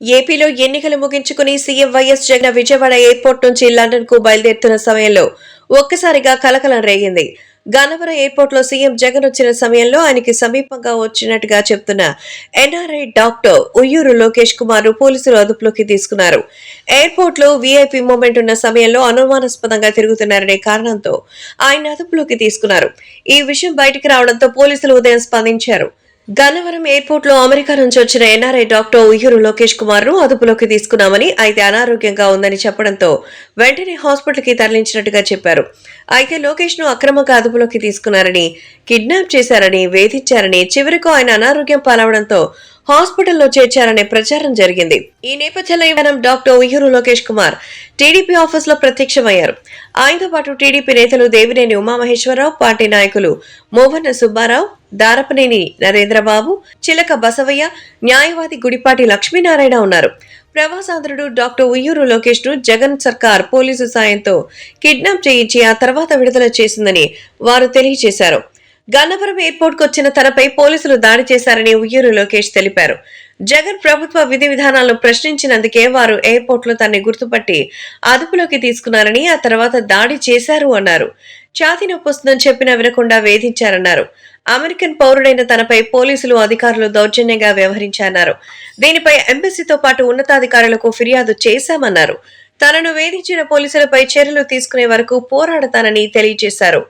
ఏపీలో ఎన్నికలు ముగించుకుని CM YS Jagan Vijayawada airport నుంచి లండన్ కు బయలుదేరుతున్న సమయంలో ఒక్కసారిగా కలకలం రేగింది. గన్నవరం ఎయిర్పోర్ట్ లో సీఎం జగన్ వచ్చిన సమయంలో ఆయనకి సమీపంగా వచ్చినట్టుగా చెప్తున్న ఎన్ఆర్ఐ డాక్టర్ ఉయ్యూరు లోకేష్ కుమార్ పోలీసులు అదుపులోకి తీసుకున్నారు. ఎయిర్పోర్ట్ లో వీఐపీ మూమెంట్ ఉన్న సమయంలో అనుమానాస్పదంగా తిరుగుతున్నారనే కారణంతో ఆయన అదుపులోకి తీసుకున్నారు. ఈ విషయం బయటికి రావడంతో పోలీసులు ఉదయం స్పందించారు. గన్నవరం ఎయిర్పోర్ట్ లో అమెరికా నుంచి వచ్చిన ఎన్ఆర్ఐ డాక్టర్ ఉయ్యూరు లోకేష్ కుమార్ ను అదుపులోకి తీసుకున్నామని, అయితే అనారోగ్యంగా ఉందని చెప్పడంతో వెంటనే హాస్పిటల్ కి తరలించినట్టుగా చెప్పారు. అయితే లోకేష్ ను అక్రమంగా అదుపులోకి తీసుకున్నారని, కిడ్నాప్ చేశారని, వేధించారని, చివరకు ఆయన అనారోగ్యం పాలవడంతో హాస్పిటల్లో చేర్చారనే ప్రచారం జరిగింది. ఈ నేపథ్యంలో ఇవాళ doctor Uyyuru Lokesh Kumar TDP office లో ప్రత్యక్షమయ్యారు. ఆయనతో పాటు టీడీపీ నేతలు దేవినేని ఉమామహేశ్వరరావు, పార్టీ నాయకులు మోవన్న సుబ్బారావు, దారపనేని నరేంద్రబాబు, చిలక బసవయ్య, న్యాయవాది గుడిపాటి లక్ష్మీనారాయణ ఉన్నారు. ప్రవాసాంధ్రుడు డాక్టర్ ఉయ్యూరు లోకేష్ ను జగన్ సర్కార్ పోలీసు సాయంతో కిడ్నాప్ చేయించి ఆ తర్వాత విడుదల చేసిందని వారు తెలియజేశారు. గన్నవరం ఎయిర్పోర్ట్ కు వచ్చిన తనపై పోలీసులు దాడి చేశారని ఉయ్యూరు లోకేష్ తెలిపారు. జగన్ ప్రభుత్వ విధి విధానాలను ప్రశ్నించినందుకే వారు ఎయిర్పోర్ట్ లో తనని గుర్తుపట్టి అదుపులోకి తీసుకున్నారని, ఆ తర్వాత దాడి చేశారు అన్నారు. ఛాతీ నొప్పొస్తుందని చెప్పినా వినకుండా వేధించారన్నారు. అమెరికన్ పౌరుడైన తనపై పోలీసులు అధికారులు దౌర్జన్యంగా వ్యవహరించారన్నారు. దీనిపై ఎంబసీతో పాటు ఉన్నతాధికారులకు ఫిర్యాదు చేశామన్నారు. తనను వేధించిన పోలీసులపై చర్యలు తీసుకునే వరకు పోరాడతానని తెలియజేశారు.